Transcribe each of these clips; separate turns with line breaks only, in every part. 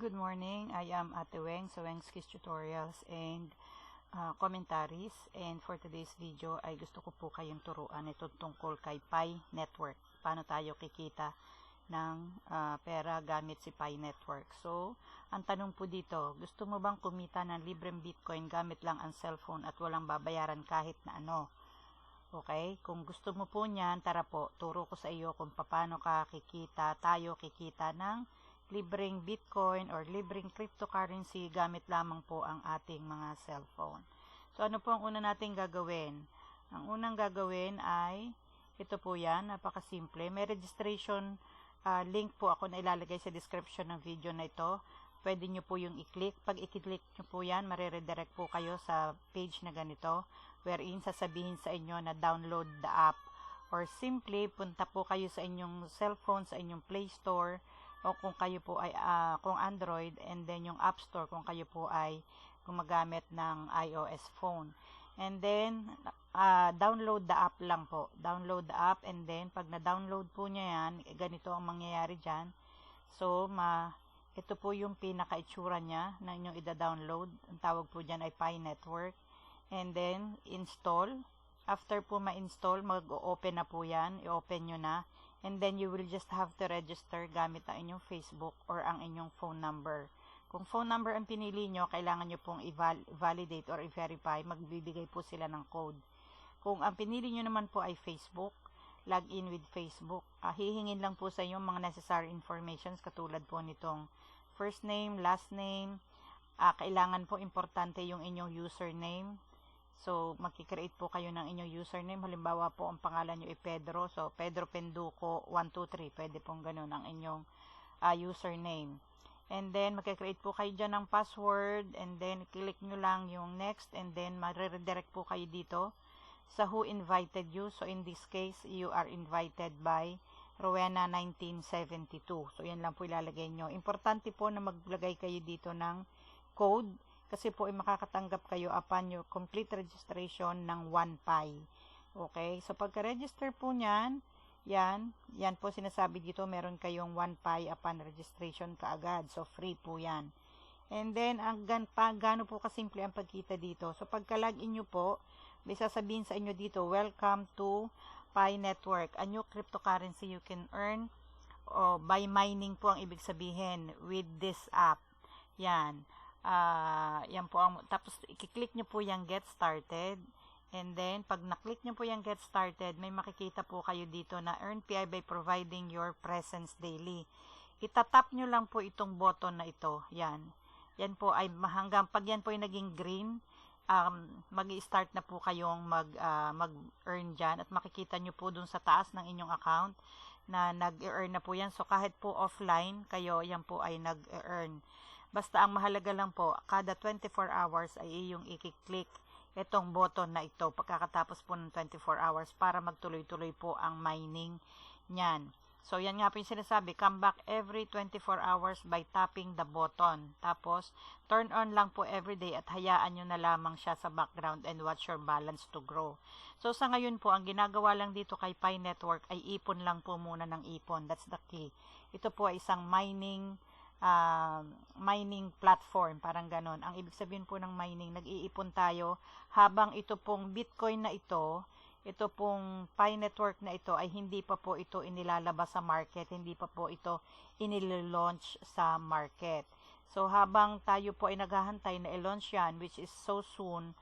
Good morning, I am Ate Weng sa WHENGSKY'S tutorials and commentaries, and for today's video ay gusto ko po kayong turuan ito tungkol kay Pi Network. Paano tayo kikita ng pera gamit si Pi Network. So, ang tanong po dito, gusto mo bang kumita ng libreng Bitcoin gamit lang ang cellphone at walang babayaran kahit na ano? Okay? Kung gusto mo po niyan, tara po, turo ko sa iyo kung paano tayo kikita ng libreng Bitcoin or libreng cryptocurrency gamit lamang po ang ating mga cellphone. So, ano po ang una nating gagawin? Ang unang gagawin ay, ito po yan, napakasimple. May registration link po ako na ilalagay sa description ng video na ito. Pwede nyo po yung i-click. Pag i-click nyo po yan, mariredirect po kayo sa page na ganito, wherein sasabihin sa inyo na download the app. Or simply, punta po kayo sa inyong cellphone, sa inyong Play Store, o kung kayo po ay kung Android, and then yung App Store kung kayo po ay gumagamit ng iOS phone. And then download the app lang po. Download the app, and then pag na-download po niya yan, ganito ang mangyayari diyan. So ito po yung pinaka-itsura niya na inyong ida-download. Ang tawag po diyan ay Pi Network. And then install. After po ma-install, mag-open na po yan. I-open nyo na. And then, you will just have to register gamit ang inyong Facebook or ang inyong phone number. Kung phone number ang pinili nyo, kailangan nyo pong i-validate or i-verify. Magbibigay po sila ng code. Kung ang pinili nyo naman po ay Facebook, log in with Facebook. Hihingin lang po sa inyo mga necessary informations katulad po nitong first name, last name. Kailangan po importante yung inyong username. So, makikreate po kayo ng inyong username. Halimbawa po, ang pangalan nyo ay Pedro. So, Pedro Penduko 123. Pwede pong ganun ang inyong username. And then, makikreate po kayo dyan ng password. And then, click nyo lang yung next. And then, mariredirect po kayo dito sa who invited you. So, in this case, you are invited by Rowena 1972. So, yan lang po ilalagay nyo. Importante po na maglagay kayo dito ng code. Kasi po ay makakatanggap kayo upon your complete registration ng 1 Pi. Okay? So, pagka-register po niyan, yan po sinasabi dito, meron kayong 1 Pi upon registration kaagad. So, free po yan. And then, gaano po kasimple ang pagkita dito. So, pagka-login nyo po, may sasabihin sa inyo dito, welcome to Pi Network. A new cryptocurrency you can earn by mining po ang ibig sabihin with this app. Yan. Yan po tapos i-click nyo po yung get started, and then pag na-click nyo po yung get started, may makikita po kayo dito na earn PI by providing your presence daily. Itatap nyo lang po itong button na ito. Yan po ay hanggang pag yan po ay naging green, mag-i-start na po kayong mag-earn dyan, at makikita nyo po dun sa taas ng inyong account na nag-earn na po yan. So kahit po offline kayo, yan po ay nag-earn. Basta ang mahalaga lang po, kada 24 hours ay iyong i-click itong button na ito pagkatapos po ng 24 hours para magtuloy-tuloy po ang mining niyan. So, yan nga po yung sinasabi, come back every 24 hours by tapping the button. Tapos, turn on lang po everyday at hayaan nyo na lamang siya sa background and watch your balance to grow. So, sa ngayon po, ang ginagawa lang dito kay Pi Network ay ipon lang po muna ng ipon. That's the key. Ito po ay isang mining platform, parang ganon. Ang ibig sabihin po ng mining, nag-iipon tayo habang ito pong Bitcoin na ito pong Pi Network na ito ay hindi pa po ito inilalabas sa market, hindi pa po ito inil-launch sa market. So, habang tayo po ay naghahantay na i-launch yan, which is so soon,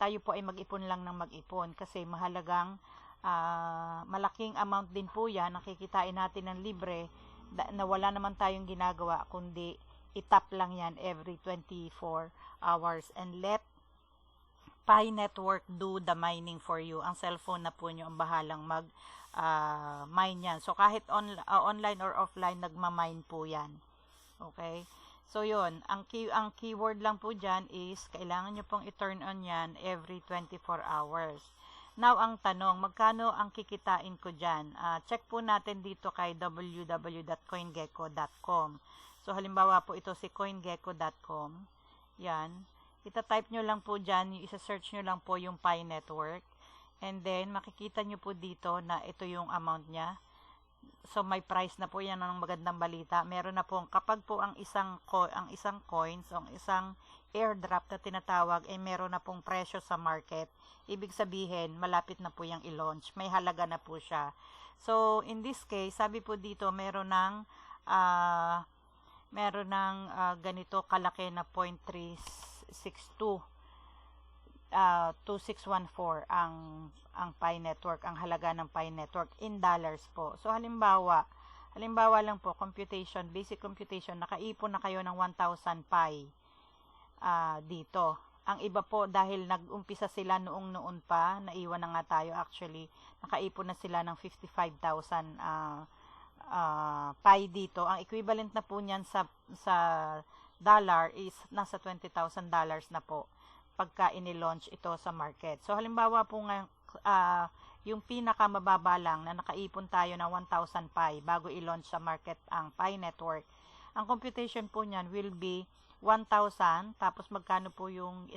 tayo po ay mag-ipon lang ng mag-ipon kasi malaking amount din po yan, nakikitain natin ng libre, na wala naman tayong ginagawa kundi itap lang yan every 24 hours and let Pi Network do the mining for you. Ang cellphone na po nyo ang bahalang mine yan. So kahit online or offline, nagmamine po yan. Okay? So yun, ang keyword lang po dyan is kailangan nyo pong i-turn on yan every 24 hours. Now, ang tanong, magkano ang kikitain ko dyan? Check po natin dito kay www.coingecko.com. So, halimbawa po ito si coingecko.com. Yan. Ita-type nyo lang po dyan, isa-search nyo lang po yung Pi Network. And then, makikita nyo po dito na ito yung amount niya. So may price na po yan ng magandang balita. Meron na po kapag po ang isang coins o ang isang airdrop na tinatawag ay meron na pong presyo sa market. Ibig sabihin, malapit na po yung i-launch. May halaga na po siya. So in this case, sabi po dito meron ng ganito kalaki na 0.362 2614 ang Pi Network, ang halaga ng Pi Network in dollars po. So halimbawa lang po, basic computation, nakaipon na kayo ng 1,000 Pi dito. Ang iba po, dahil nag-umpisa sila noon pa, naiwan na nga tayo actually, nakaipon na sila ng 55,000 Pi dito. Ang equivalent na po niyan sa dollar is nasa $20,000 na po pagka ini-launch ito sa market. So halimbawa po nga yung pinakamababa lang na nakaipon tayo ng 1,000 Pi bago i-launch sa market ang Pi Network. Ang computation po niyan will be 1,000 tapos magkano po yung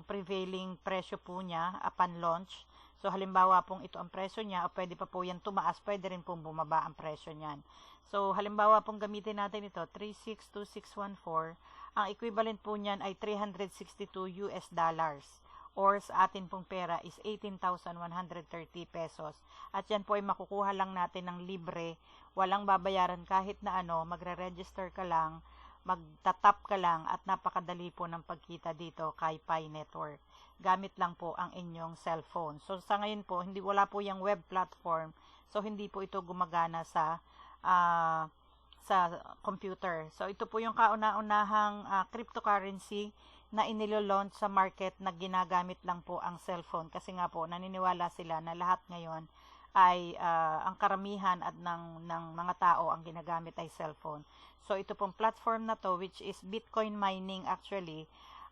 prevailing presyo po niya upon launch. So halimbawa pong ito ang presyo niya, o pwede pa po yan tumaas, pwede rin pong bumaba ang presyo niyan. So halimbawa pong gamitin natin ito 362614. Ang equivalent po niyan ay $362 or sa atin pong pera is 18,130 pesos. At yan po ay makukuha lang natin ng libre, walang babayaran kahit na ano, magre-register ka lang, magtatap ka lang at napakadali po ng pagkita dito kay Pi Network. Gamit lang po ang inyong cellphone. So sa ngayon po, wala po yung web platform, so hindi po ito gumagana sa computer. So ito po yung kauna-unahang cryptocurrency na inilo-launch sa market na ginagamit lang po ang cellphone, kasi nga po naniniwala sila na lahat ngayon ay ang karamihan at ng mga tao ang ginagamit ay cellphone. So ito pong platform na to, which is Bitcoin mining actually,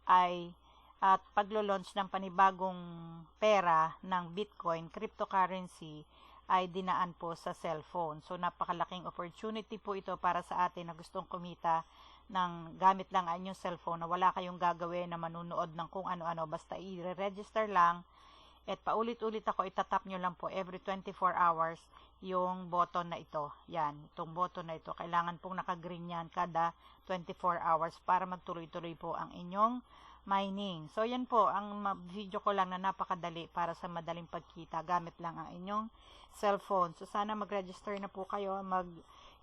ay at paglo-launch ng panibagong pera ng Bitcoin cryptocurrency ay dinaan po sa cellphone. So napakalaking opportunity po ito para sa atin na gustong kumita ng gamit lang ang inyong cellphone, na wala kayong gagawin na manunood ng kung ano-ano, basta i-register lang at paulit-ulit ako, itatap nyo lang po every 24 hours yung button na ito. Yan, itong button na ito. Kailangan pong naka-green yan kada 24 hours para magtuloy-tuloy po ang inyong mining. So yan po ang video ko lang na napakadali para sa madaling pagkita, gamit lang ang inyong cellphone. So sana mag-register na po kayo,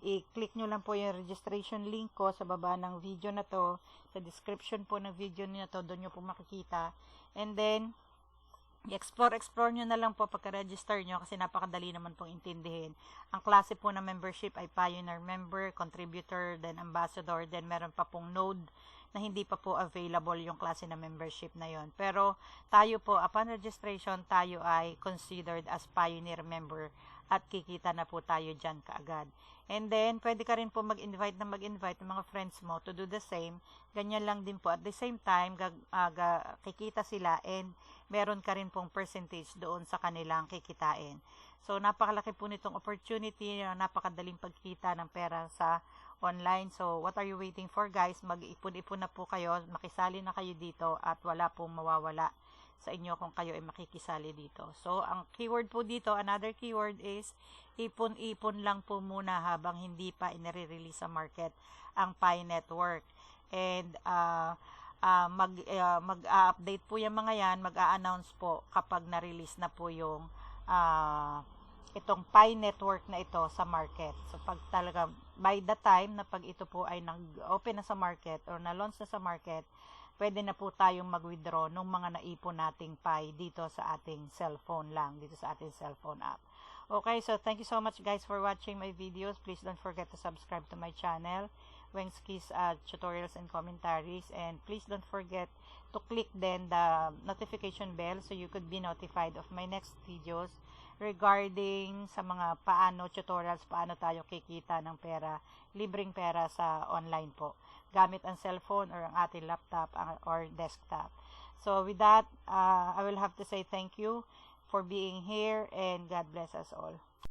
i-click nyo lang po yung registration link ko sa baba ng video na to, sa description po ng video na to, doon nyo po makikita. And then explore nyo na lang po pagka-register nyo, kasi napakadali naman pong intindihin. Ang klase po ng membership ay Pioneer Member, Contributor, then Ambassador, then meron pa pong Node na hindi pa po available yung klase na membership na yon. Pero tayo po, upon registration, tayo ay considered as Pioneer Member at kikita na po tayo dyan kaagad. And then, pwede ka rin po mag-invite ng mga friends mo to do the same. Ganyan lang din po. At the same time, kikita sila and meron ka rin pong percentage doon sa kanilang kikitain. So, napakalaki po nitong opportunity, napakadaling pagkita ng pera sa online. So, what are you waiting for, guys? Mag-ipon-ipon na po kayo, makisali na kayo dito at wala pong mawawala sa inyo kung kayo ay makikisali dito. So, ang keyword po dito, another keyword is ipon-ipon lang po muna habang hindi pa inire-release sa market ang Pi Network. And mag-update po yung mga yan, mag-a-announce po kapag na-release na po yung itong Pi Network na ito sa market. So, pag talaga, by the time na pag ito po ay nag-open na sa market or na-launch na sa market, pwede na po tayong mag-withdraw ng mga naipon nating Pi dito sa ating cellphone lang, dito sa ating cellphone app. Okay, so thank you so much guys for watching my videos. Please don't forget to subscribe to my channel, WHENGSKY'S tutorials and commentaries, and please don't forget to click then the notification bell so you could be notified of my next videos regarding sa mga paano tutorials, paano tayo kikita ng pera, libreng pera sa online po, gamit ang cellphone or ang ating laptop or desktop. So with that, I will have to say thank you for being here and God bless us all.